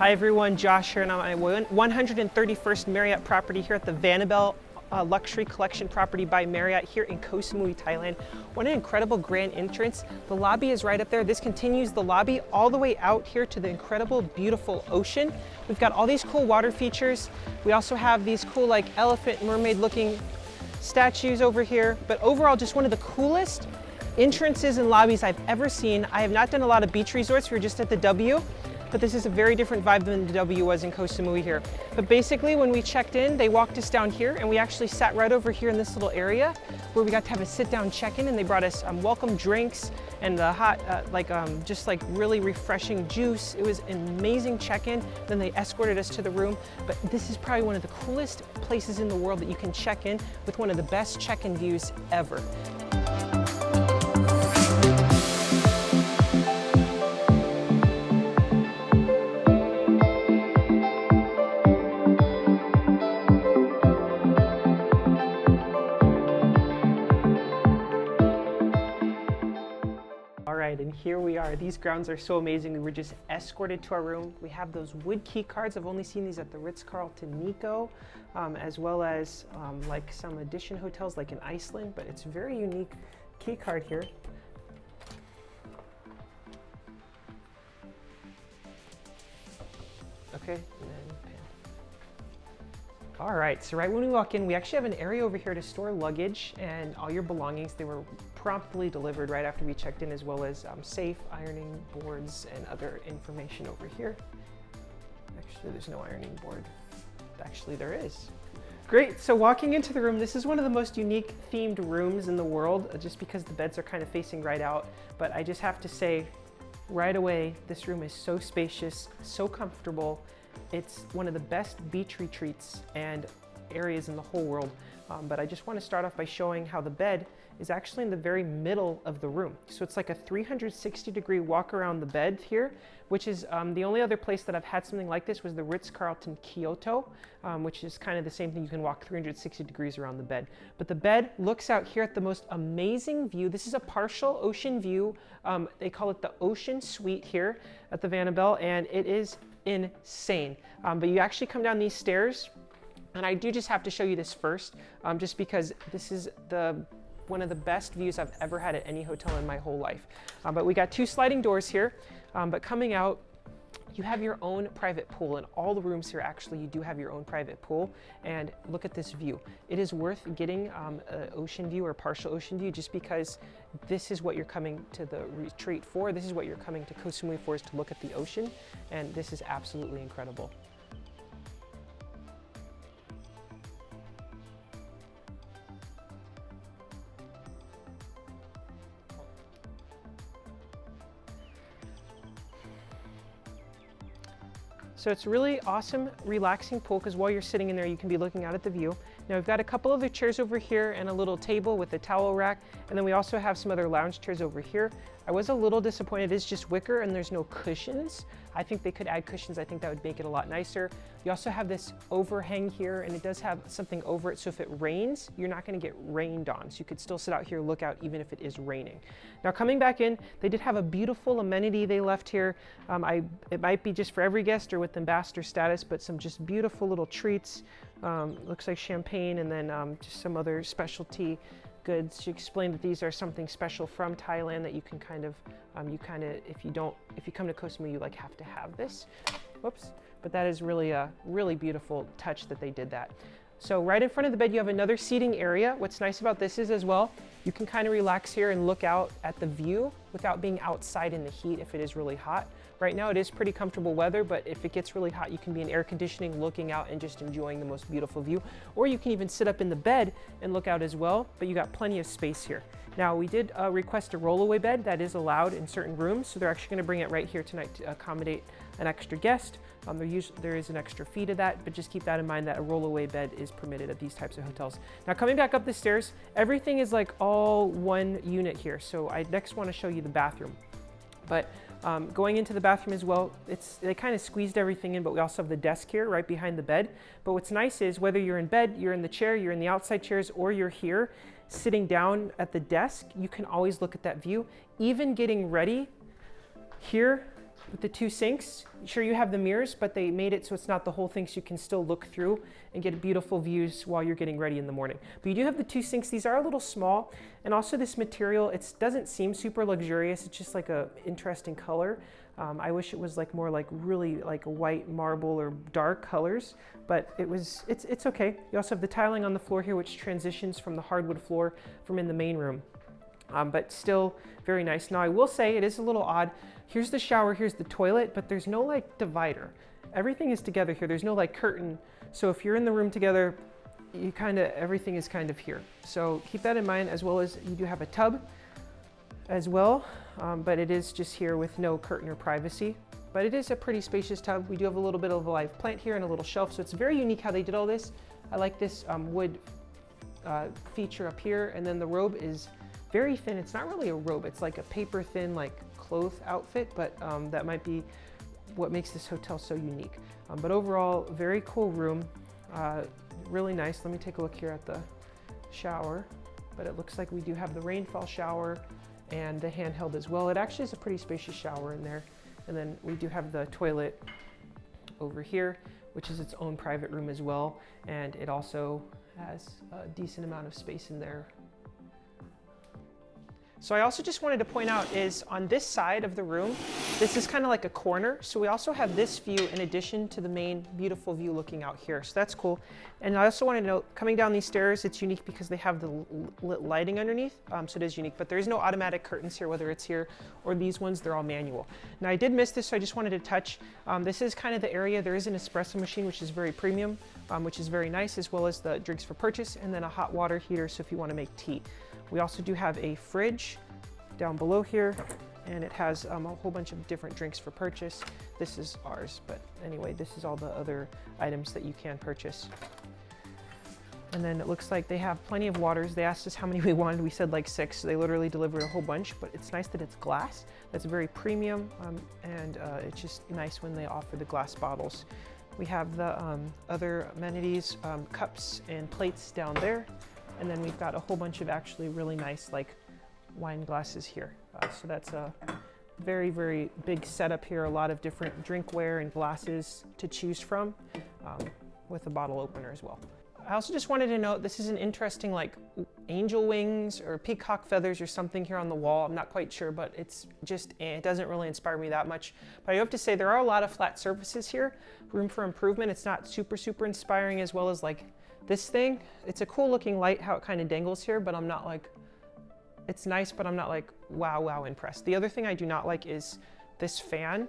Hi everyone, Josh here, and I'm at my 131st Marriott property here at the Vana Belle Luxury Collection property by Marriott here in Koh Samui, Thailand. What an incredible grand entrance. The lobby is right up there. This continues the lobby all the way out here to the incredible, beautiful ocean. We've got all these cool water features. We also have these cool like elephant, mermaid looking statues over here. But overall, just one of the coolest entrances and lobbies I've ever seen. I have not done a lot of beach resorts. We were just at the W. But this is a very different vibe than the W was in Koh Samui here. But basically when we checked in, they walked us down here and we actually sat right over here in this little area where we got to have a sit down check-in, and they brought us welcome drinks and the hot, just like really refreshing juice. It was an amazing check-in. Then they escorted us to the room. But this is probably one of the coolest places in the world that you can check in with one of the best check-in views ever. And here we are. These grounds are so amazing. We were just escorted to our room. We have those wood key cards. I've only seen these at the Ritz-Carlton Nico, as well as like some Edition hotels like in Iceland, but it's a very unique key card here. Okay, and then all right, so right when we walk in, we actually have an area over here to store luggage and all your belongings. They were promptly delivered right after we checked in, as well as safe, ironing boards, and other information over here. Actually, there's no ironing board. Actually, there is. Great, so walking into the room, this is one of the most unique themed rooms in the world, just because the beds are kind of facing right out. But I just have to say, right away, this room is so spacious, so comfortable. It's one of the best beach retreats and areas in the whole world. But I just want to start off by showing how the bed is actually in the very middle of the room. So it's like a 360-degree walk around the bed here, which is the only other place that I've had something like this was the Ritz-Carlton Kyoto, which is kind of the same thing. You can walk 360 degrees around the bed. But the bed looks out here at the most amazing view. This is a partial ocean view. They call it the Ocean Suite here at the Vana Belle, and it is insane. But you actually come down these stairs, and I do just have to show you this first, just because this is one of the best views I've ever had at any hotel in my whole life. But we got two sliding doors here, but coming out, you have your own private pool. In all the rooms here, actually, you do have your own private pool. And look at this view. It is worth getting an ocean view or partial ocean view, just because this is what you're coming to the retreat for. This is what you're coming to Koh Samui for, is to look at the ocean. And this is absolutely incredible. So it's really awesome, relaxing pool, because while you're sitting in there, you can be looking out at the view. Now we've got a couple other chairs over here and a little table with a towel rack. And then we also have some other lounge chairs over here. I was a little disappointed. It's just wicker and there's no cushions. I think they could add cushions. I think that would make it a lot nicer. You also have this overhang here, and it does have something over it. So if it rains, you're not going to get rained on. So you could still sit out here, look out, even if it is raining. Now coming back in, they did have a beautiful amenity they left here. It might be just for every guest or with ambassador status, but some just beautiful little treats. Looks like champagne, and then just some other specialty goods. She explained that these are something special from Thailand that you can if you come to Koh Samui, you like have to have this. Whoops. But that is really a really beautiful touch that they did that. So right in front of the bed, you have another seating area. What's nice about this is as well, you can kind of relax here and look out at the view without being outside in the heat if it is really hot. Right now it is pretty comfortable weather, but if it gets really hot, you can be in air conditioning, looking out and just enjoying the most beautiful view. Or you can even sit up in the bed and look out as well, but you got plenty of space here. Now we did request a rollaway bed. That is allowed in certain rooms, so they're actually gonna bring it right here tonight to accommodate an extra guest. There is an extra fee to that, but just keep that in mind that a rollaway bed is permitted at these types of hotels. Now coming back up the stairs, everything is like all one unit here. So I next want to show you the bathroom. But going into the bathroom as well, they kind of squeezed everything in, but we also have the desk here right behind the bed. But what's nice is whether you're in bed, you're in the chair, you're in the outside chairs, or you're here sitting down at the desk, you can always look at that view. Even getting ready here, with the 2 sinks. Sure, you have the mirrors, but they made it so it's not the whole thing, so you can still look through and get beautiful views while you're getting ready in the morning. But you do have the 2 sinks. These are a little small, and also this material, it doesn't seem super luxurious. It's just like a interesting color. I wish it was like more like really like a white marble or dark colors, but it's okay. You also have the tiling on the floor here, which transitions from the hardwood floor from in the main room. But still very nice. Now I will say it is a little odd. Here's the shower, here's the toilet, but there's no like divider. Everything is together here. There's no like curtain. So if you're in the room together, everything is kind of here. So keep that in mind, as well as you do have a tub as well, but it is just here with no curtain or privacy. But it is a pretty spacious tub. We do have a little bit of a live plant here and a little shelf, so it's very unique how they did all this. I like this wood feature up here, and then the robe is very thin. It's not really a robe, it's like a paper thin like cloth outfit, but that might be what makes this hotel so unique. But overall, very cool room, really nice. Let me take a look here at the shower, but it looks like we do have the rainfall shower and the handheld as well. It actually is a pretty spacious shower in there. And then we do have the toilet over here, which is its own private room as well. And it also has a decent amount of space in there. So I also just wanted to point out is on this side of the room, this is kind of like a corner. So we also have this view in addition to the main beautiful view looking out here. So that's cool. And I also wanted to note, coming down these stairs, it's unique because they have the lit lighting underneath. So it is unique, but there is no automatic curtains here, whether it's here or these ones, they're all manual. Now I did miss this, so I just wanted to touch. This is kind of the area. There is an espresso machine, which is very premium, which is very nice, as well as the drinks for purchase, and then a hot water heater. So if you want to make tea. We also do have a fridge down below here, and it has a whole bunch of different drinks for purchase. This is ours, but anyway, this is all the other items that you can purchase. And then it looks like they have plenty of waters. They asked us how many we wanted. We said like 6, so they literally delivered a whole bunch, but it's nice that it's glass. That's very premium, and it's just nice when they offer the glass bottles. We have the other amenities, cups and plates down there. And then we've got a whole bunch of actually really nice like wine glasses here. So that's a very, very big setup here. A lot of different drinkware and glasses to choose from, with a bottle opener as well. I also just wanted to note, this is an interesting like angel wings or peacock feathers or something here on the wall. I'm not quite sure, but it's just, it doesn't really inspire me that much. But I have to say there are a lot of flat surfaces here, room for improvement. It's not super, super inspiring, as well as like this thing. It's a cool looking light, how it kind of dangles here, but I'm not like, it's nice, but I'm not like, wow, impressed. The other thing I do not like is this fan.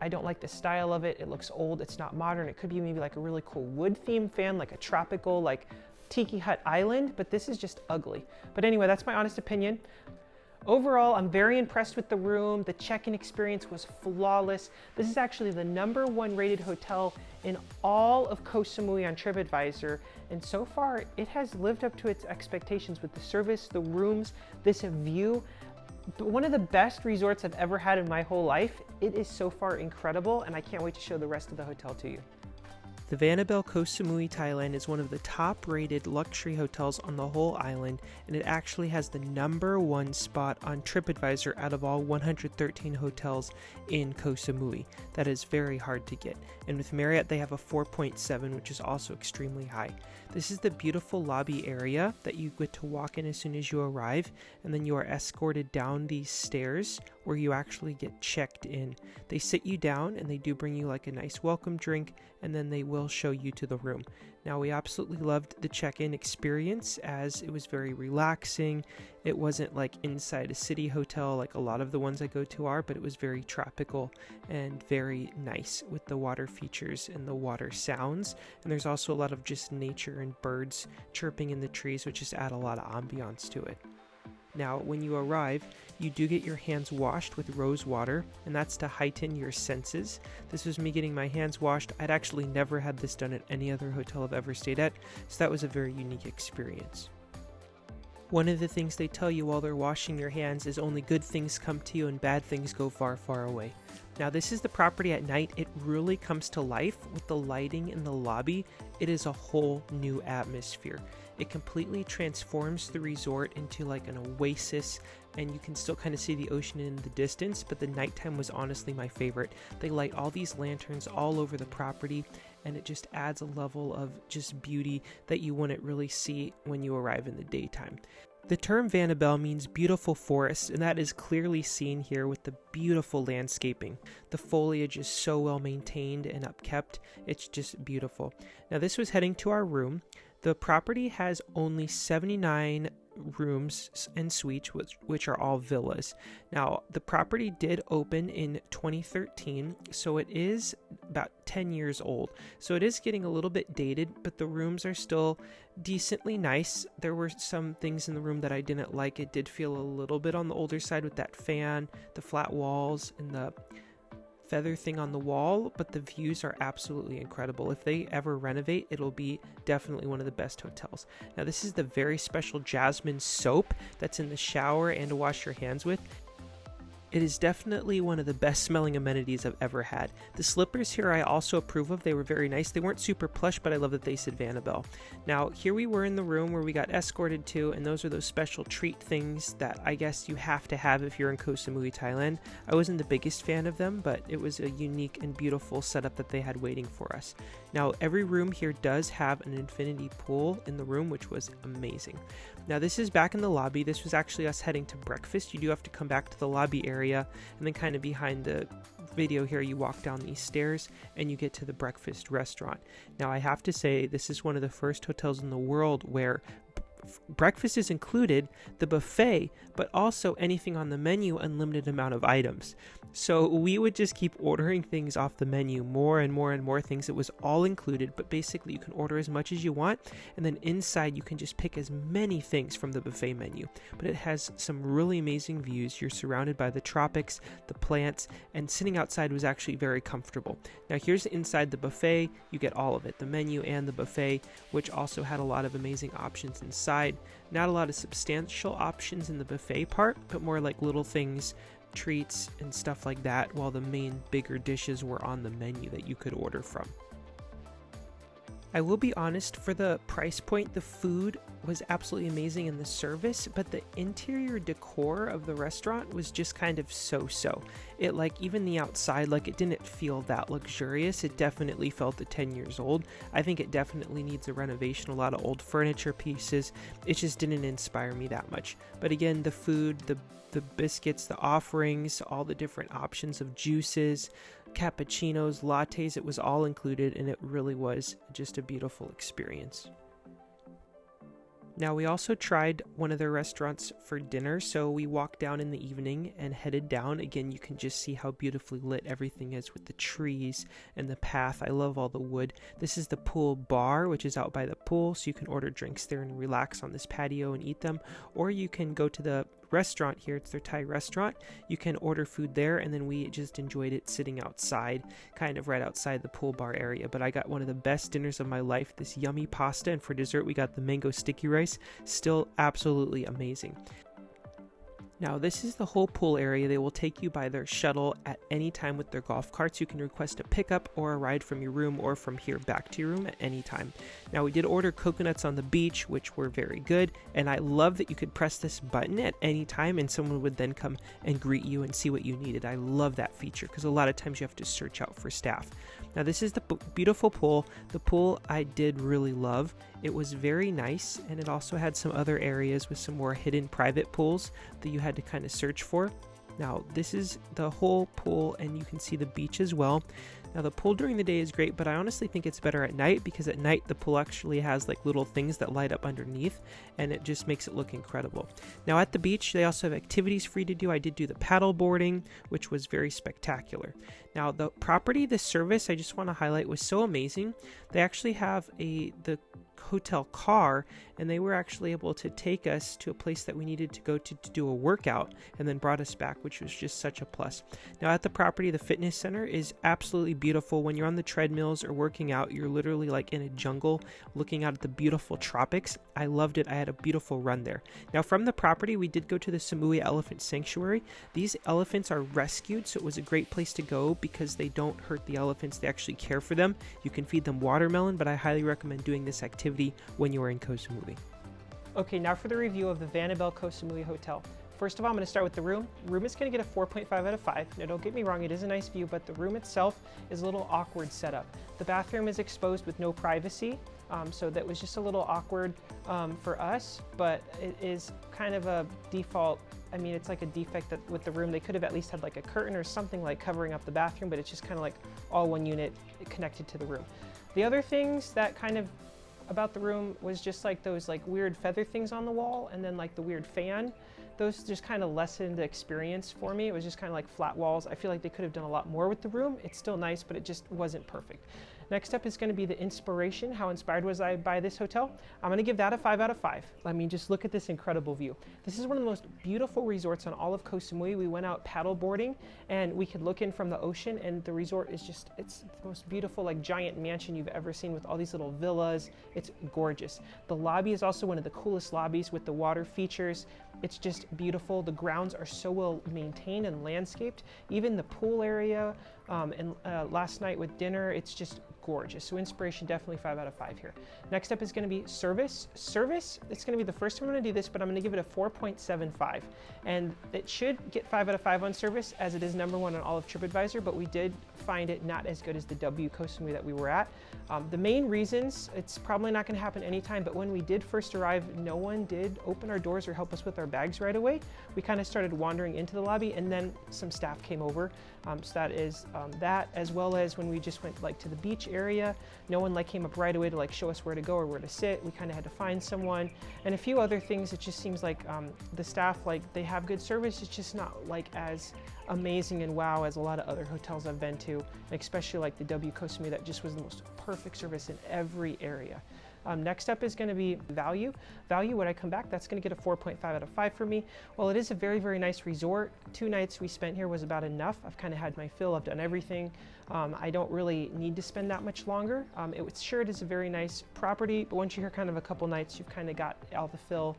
I don't like the style of it. It looks old, it's not modern. It could be maybe like a really cool wood themed fan, like a tropical, like tiki hut island, but this is just ugly. But anyway, that's my honest opinion. Overall, I'm very impressed with the room. The check-in experience was flawless. This is actually the #1 rated hotel in all of Koh Samui on TripAdvisor. And so far, it has lived up to its expectations with the service, the rooms, this view. One of the best resorts I've ever had in my whole life. It is so far incredible, and I can't wait to show the rest of the hotel to you. The Vana Belle Koh Samui, Thailand is one of the top-rated luxury hotels on the whole island, and it actually has the #1 spot on TripAdvisor out of all 113 hotels in Koh Samui. That is very hard to get. And with Marriott, they have a 4.7, which is also extremely high. This is the beautiful lobby area that you get to walk in as soon as you arrive, and then you are escorted down these stairs where you actually get checked in. They sit you down and they do bring you like a nice welcome drink, and then they will show you to the room. Now, we absolutely loved the check-in experience as it was very relaxing. It wasn't like inside a city hotel like a lot of the ones I go to are, but it was very tropical and very nice with the water features and the water sounds. And there's also a lot of just nature and birds chirping in the trees, which just add a lot of ambiance to it. Now, when you arrive, you do get your hands washed with rose water, and that's to heighten your senses. This was me getting my hands washed. I'd actually never had this done at any other hotel I've ever stayed at, so that was a very unique experience. One of the things they tell you while they're washing your hands is only good things come to you and bad things go far, far away. Now, this is the property at night. It really comes to life with the lighting in the lobby. It is a whole new atmosphere. It completely transforms the resort into like an oasis, and you can still kind of see the ocean in the distance, but the nighttime was honestly my favorite. They light all these lanterns all over the property, and it just adds a level of just beauty that you wouldn't really see when you arrive in the daytime. The term Vana Belle means beautiful forest, and that is clearly seen here with the beautiful landscaping. The foliage is so well maintained and upkept, it's just beautiful. Now this was heading to our room. The property has only 79 rooms and suites, which are all villas. Now, the property did open in 2013, so it is about 10 years old. So it is getting a little bit dated, but the rooms are still decently nice. There were some things in the room that I didn't like. It did feel a little bit on the older side with that fan, the flat walls, and the feather thing on the wall, but the views are absolutely incredible. If they ever renovate, it'll be definitely one of the best hotels. Now this is the very special jasmine soap that's in the shower and to wash your hands with. It is definitely one of the best smelling amenities I've ever had. The slippers here I also approve of. They were very nice. They weren't super plush, but I love that they said Vana Belle. Now, here we were in the room where we got escorted to, and those are those special treat things that I guess you have to have if you're in Koh Samui, Thailand. I wasn't the biggest fan of them, but it was a unique and beautiful setup that they had waiting for us. Now, every room here does have an infinity pool in the room, which was amazing. Now, this is back in the lobby. This was actually us heading to breakfast. You do have to come back to the lobby area, and then kind of behind the video here, you walk down these stairs and you get to the breakfast restaurant. Now, I have to say, this is one of the first hotels in the world where breakfast is included, the buffet, but also anything on the menu, unlimited amount of items. So we would just keep ordering things off the menu, more and more and more things. It was all included, but basically you can order as much as you want, and then inside you can just pick as many things from the buffet menu. But it has some really amazing views. You're surrounded by the tropics, the plants, and sitting outside was actually very comfortable. Now here's inside the buffet. You get all of it, the menu and the buffet, which also had a lot of amazing options inside. Not a lot of substantial options in the buffet part, but more like little things, treats and stuff like that, while the main bigger dishes were on the menu that you could order from. I will be honest, for the price point, the food was absolutely amazing in the service, but the interior decor of the restaurant was just kind of so-so. It, like, even the outside, like, it didn't feel that luxurious. It definitely felt the 10 years old. I think it definitely needs a renovation, a lot of old furniture pieces. It just didn't inspire me that much. But again, the food, the biscuits, the offerings, all the different options of juices, cappuccinos, lattes, it was all included, and it really was just a beautiful experience. Now, we also tried one of their restaurants for dinner, so we walked down in the evening and headed down. Again, you can just see how beautifully lit everything is with the trees and the path. I love all the wood. This is the pool bar, which is out by the pool, so you can order drinks there and relax on this patio and eat them, or you can go to the restaurant here. It's their Thai restaurant. You can order food there, and then we just enjoyed it sitting outside, kind of right outside the pool bar area. But I got one of the best dinners of my life, this yummy pasta, and for dessert we got the mango sticky rice. Still absolutely amazing. Now, this is the whole pool area. They will take you by their shuttle at any time with their golf carts. You can request a pickup or a ride from your room or from here back to your room at any time. Now, we did order coconuts on the beach, which were very good. And I love that you could press this button at any time and someone would then come and greet you and see what you needed. I love that feature because a lot of times you have to search out for staff. Now, this is the beautiful pool. The pool I did really love. It was very nice, and it also had some other areas with some more hidden private pools that you had to kind of search for. Now, this is the whole pool, and you can see the beach as well. Now, the pool during the day is great, but I honestly think it's better at night because at night the pool actually has like little things that light up underneath, and it just makes it look incredible. Now, at the beach, they also have activities for you to do. I did do the paddle boarding, which was very spectacular. Now, the property, the service, I just want to highlight, was so amazing. They actually have the hotel car, and they were actually able to take us to a place that we needed to go to do a workout, and then brought us back, which was just such a plus. Now, at the property, the fitness center is absolutely beautiful. When you're on the treadmills or working out, you're literally like in a jungle looking out at the beautiful tropics. I loved it. I had a beautiful run there. Now, from the property, we did go to the Samui Elephant Sanctuary. These elephants are rescued, so it was a great place to go because they don't hurt the elephants. They actually care for them. You can feed them watermelon, but I highly recommend doing this activity when you are in Koh Samui. Okay, now for the review of the Vana Belle Koh Samui Hotel. First of all, I'm going to start with the room. The room is going to get a 4.5 out of 5. Now, don't get me wrong, it is a nice view, but the room itself is a little awkward setup. The bathroom is exposed with no privacy, so that was just a little awkward for us, but it is kind of a default. I mean, it's like a defect that with the room, they could have at least had like a curtain or something like covering up the bathroom, but it's just kind of like all one unit connected to the room. The other things that kind of about the room was just like those like weird feather things on the wall, and then like the weird fan. Those just kind of lessened the experience for me. It was just kind of like flat walls. I feel like they could have done a lot more with the room. It's still nice, but it just wasn't perfect. Next up is going to be the inspiration. How inspired was I by this hotel? I'm going to give that a 5 out of 5. I mean, just look at this incredible view. This is one of the most beautiful resorts on all of Koh Samui. We went out paddle boarding and we could look in from the ocean, and the resort is just, it's the most beautiful like giant mansion you've ever seen with all these little villas. It's gorgeous. The lobby is also one of the coolest lobbies with the water features. It's just beautiful. The grounds are so well maintained and landscaped. Even the pool area and last night with dinner, it's just gorgeous. So inspiration, definitely 5 out of 5 here. Next up is going to be service. Service, it's going to be the first time I'm going to do this, but I'm going to give it a 4.75. And it should get 5 out of 5 on service, as it is #1 on all of TripAdvisor, but we did find it not as good as the W Koh Samui that we were at. The main reasons, it's probably not going to happen anytime, but when we did first arrive, no one did open our doors or help us with our bags right away. We kind of started wandering into the lobby, and then some staff came over. So that is that, as well as when we just went like to the beach area, no one like came up right away to like show us where to go or where to sit. We kind of had to find someone, and a few other things. It just seems like the staff, like they have good service, it's just not like as amazing and wow as a lot of other hotels I've been to, especially like the W Koh Samui that just was the most perfect service in every area. Next up is going to be value. Value, when I come back, that's going to get a 4.5 out of 5 for me. Well, it is a very, very nice resort. 2 nights we spent here was about enough. I've kind of had my fill. I've done everything. I don't really need to spend that much longer. It is a very nice property, but once you're here kind of a couple nights, you've kind of got all the fill.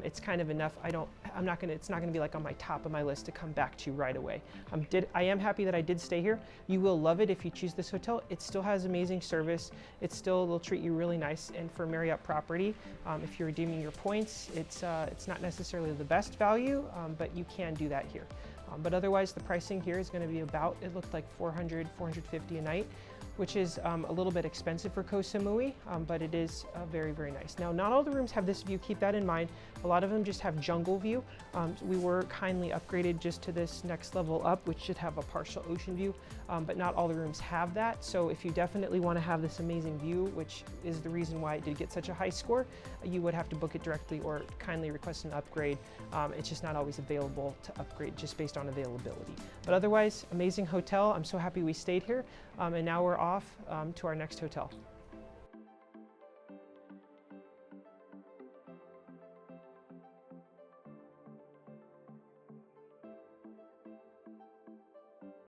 It's kind of enough. It's not going to be like on my top of my list to come back to right away. I am happy that I did stay here. You will love it if you choose this hotel. It still has amazing service. They'll treat you really nice. And for Marriott property, if you're redeeming your points, it's not necessarily the best value, but you can do that here. But otherwise, the pricing here is going to be about, it looked like $400, $450 a night, which is a little bit expensive for Koh Samui, but it is very, very nice. Now, not all the rooms have this view. Keep that in mind. A lot of them just have jungle view. We were kindly upgraded just to this next level up, which should have a partial ocean view, but not all the rooms have that. So if you definitely want to have this amazing view, which is the reason why it did get such a high score, you would have to book it directly or kindly request an upgrade. It's just not always available to upgrade just based on availability. But otherwise, amazing hotel. I'm so happy we stayed here. And now we're off to our next hotel.